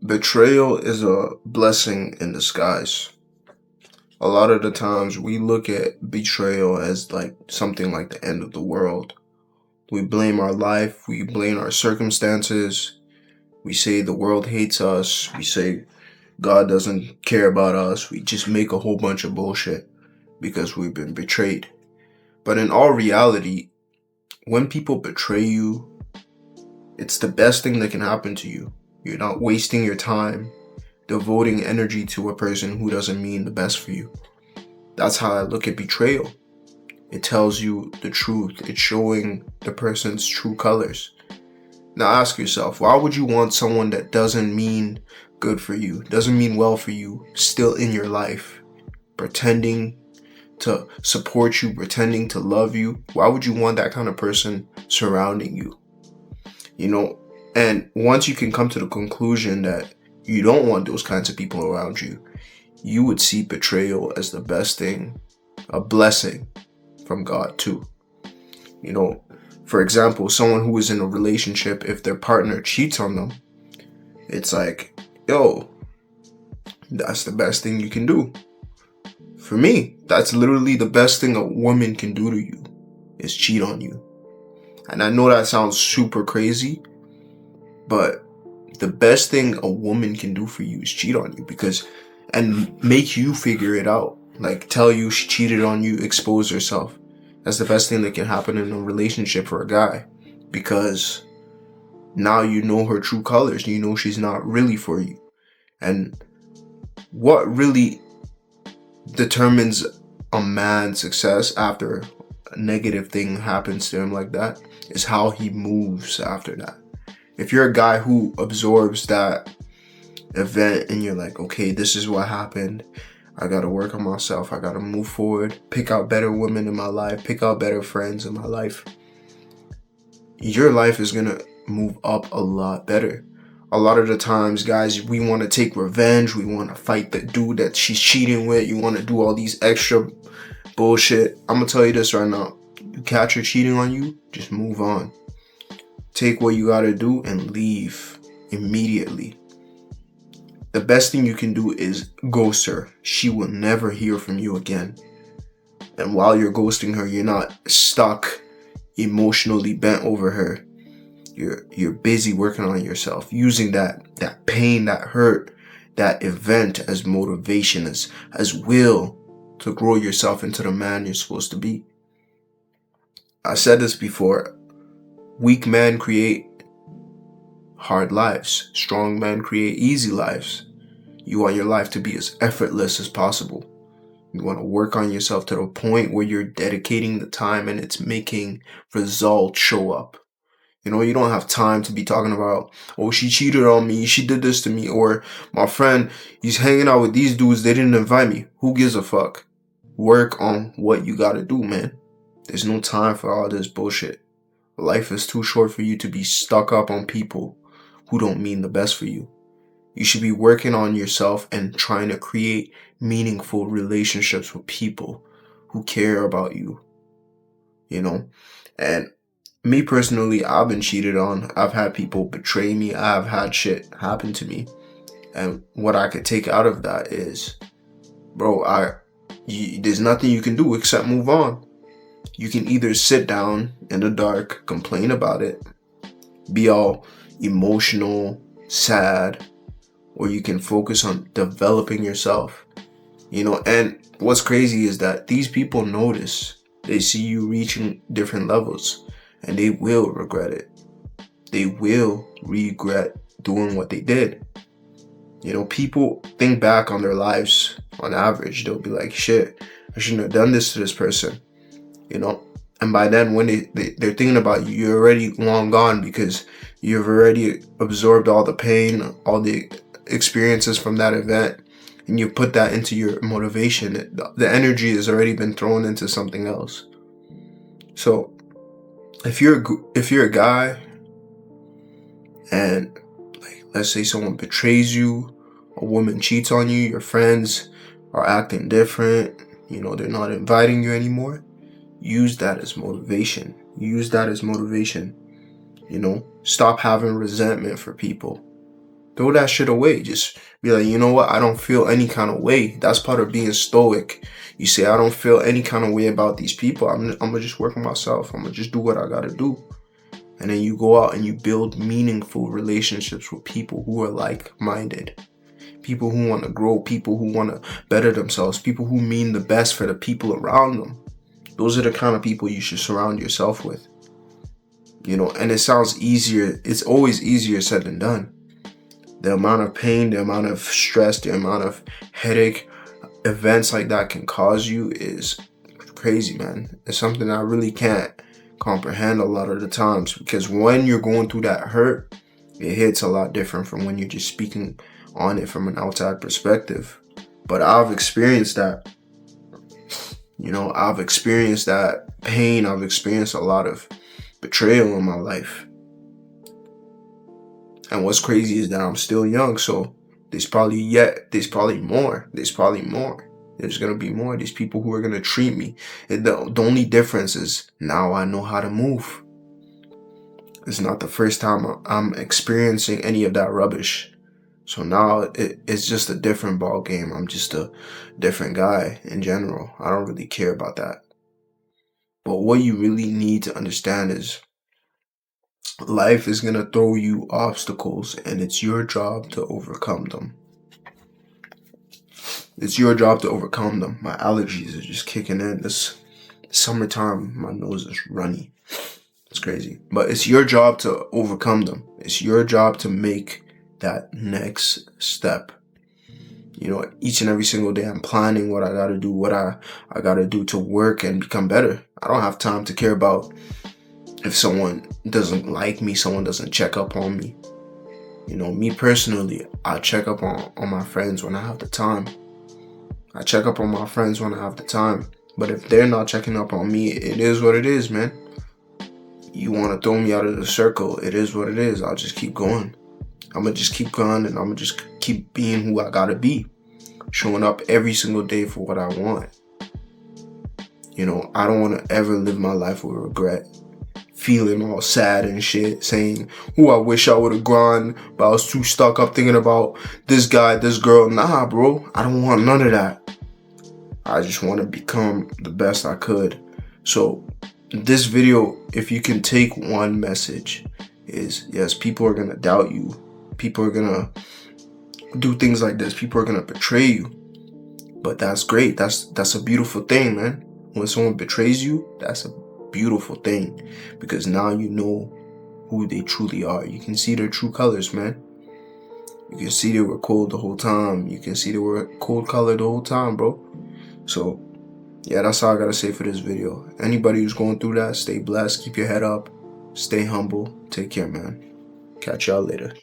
Betrayal is a blessing in disguise. A lot of the times we look at betrayal as like something like the end of the world. We blame our life, we blame our circumstances, we say the world hates us, we say God doesn't care about us, we just make a whole bunch of bullshit because we've been betrayed. But in all reality, when people betray you, it's the best thing that can happen to you. You're not wasting your time devoting energy to a person who doesn't mean the best for you. That's how I look at betrayal. It tells you the truth. It's showing the person's true colors. Now ask yourself, why would you want someone that doesn't mean good for you, doesn't mean well for you, still in your life, pretending to support you, pretending to love you? Why would you want that kind of person surrounding you? And once you can come to the conclusion that you don't want those kinds of people around you, you would see betrayal as the best thing, a blessing from God too. For example, someone who is in a relationship, if their partner cheats on them, it's like, yo, that's the best thing you can do. For me, that's literally the best thing a woman can do to you, is cheat on you. And I know that sounds super crazy, but the best thing a woman can do for you is cheat on you, and make you figure it out. Like, tell you she cheated on you, expose herself. That's the best thing that can happen in a relationship for a guy, because now you know her true colors. You know she's not really for you. And what really determines a man's success after a negative thing happens to him like that is how he moves after that. If you're a guy who absorbs that event and you're like, okay, this is what happened, I gotta work on myself, I gotta move forward, pick out better women in my life, pick out better friends in my life, your life is gonna move up a lot better. A lot of the times, guys, we want to take revenge, we want to fight the dude that she's cheating with, you want to do all these extra bullshit. I'm gonna tell you this right now, you catch her cheating on you, just move on. Take what you gotta do and leave immediately. The best thing you can do is ghost her. She will never hear from you again. And while you're ghosting her, you're not stuck emotionally bent over her. You're busy working on yourself, using that pain, that hurt, that event as motivation, as will to grow yourself into the man you're supposed to be. I said this before. Weak men create hard lives. Strong men create easy lives. You want your life to be as effortless as possible. You want to work on yourself to the point where you're dedicating the time and it's making results show up. You don't have time to be talking about, oh, she cheated on me, she did this to me, or my friend, he's hanging out with these dudes, they didn't invite me. Who gives a fuck? Work on what you gotta do, man. There's no time for all this bullshit. Life is too short for you to be stuck up on people who don't mean the best for you. You should be working on yourself and trying to create meaningful relationships with people who care about you. And me personally, I've been cheated on. I've had people betray me. I've had shit happen to me. And what I could take out of that is, bro, there's nothing you can do except move on. You can either sit down in the dark, complain about it, be all emotional, sad, or you can focus on developing yourself. And what's crazy is that these people notice. They see you reaching different levels, and they will regret it. They will regret doing what they did. People think back on their lives on average. They'll be like, shit, I shouldn't have done this to this person. And by then, when they're thinking about you, you're already long gone, because you've already absorbed all the pain, all the experiences from that event, and you put that into your motivation. The energy has already been thrown into something else. So if you're a guy and, like, let's say someone betrays you, a woman cheats on you, your friends are acting different, they're not inviting you anymore, use that as motivation. Stop having resentment for people. Throw that shit away. Just be like, you know what? I don't feel any kind of way. That's part of being stoic. You say, I don't feel any kind of way about these people. I'm gonna just work on myself. I'm gonna just do what I gotta do. And then you go out and you build meaningful relationships with people who are like-minded. People who want to grow, people who want to better themselves, people who mean the best for the people around them. Those are the kind of people you should surround yourself with. You know, and it sounds easier. It's always easier said than done. The amount of pain, the amount of stress, the amount of headache events like that can cause you is crazy, man. It's something I really can't comprehend a lot of the times, because when you're going through that hurt, it hits a lot different from when you're just speaking on it from an outside perspective. But I've experienced that. You know, I've experienced that pain. I've experienced a lot of betrayal in my life. And what's crazy is that I'm still young, so there's probably more. There's gonna be more. These people who are gonna treat me. The only difference is now I know how to move. It's not the first time I'm experiencing any of that rubbish. So now it's just a different ball game. I'm just a different guy in general. I don't really care about that. But what you really need to understand is life is gonna throw you obstacles, and it's your job to overcome them. It's your job to overcome them. My allergies are just kicking in. This summertime, my nose is runny. It's crazy. But it's your job to overcome them. It's your job to make that next step. You know, each and every single day I'm planning what I gotta do, what I gotta do to work and become better. I don't have time to care about if someone doesn't like me, someone doesn't check up on me. You know, me personally, I check up on my friends when I have the time. I check up on my friends when I have the time. But if they're not checking up on me, it is what it is, man. You want to throw me out of the circle, it is what it is. I'll just keep going. I'm going to just keep going, and I'm going to just keep being who I got to be. Showing up every single day for what I want. You know, I don't want to ever live my life with regret. Feeling all sad and shit, saying, "Who I wish I would have gone, but I was too stuck up thinking about this guy, this girl." Nah, bro, I don't want none of that. I just want to become the best I could. So this video, if you can take one message, is yes, people are going to doubt you. People are going to do things like this. People are going to betray you. But that's great. That's a beautiful thing, man. When someone betrays you, that's a beautiful thing, because now you know who they truly are. You can see their true colors, man. You can see they were cold the whole time. You can see they were cold colored the whole time, bro. So yeah, that's all I gotta say for this video. Anybody who's going through that, stay blessed, keep your head up, stay humble, take care, man. Catch y'all later.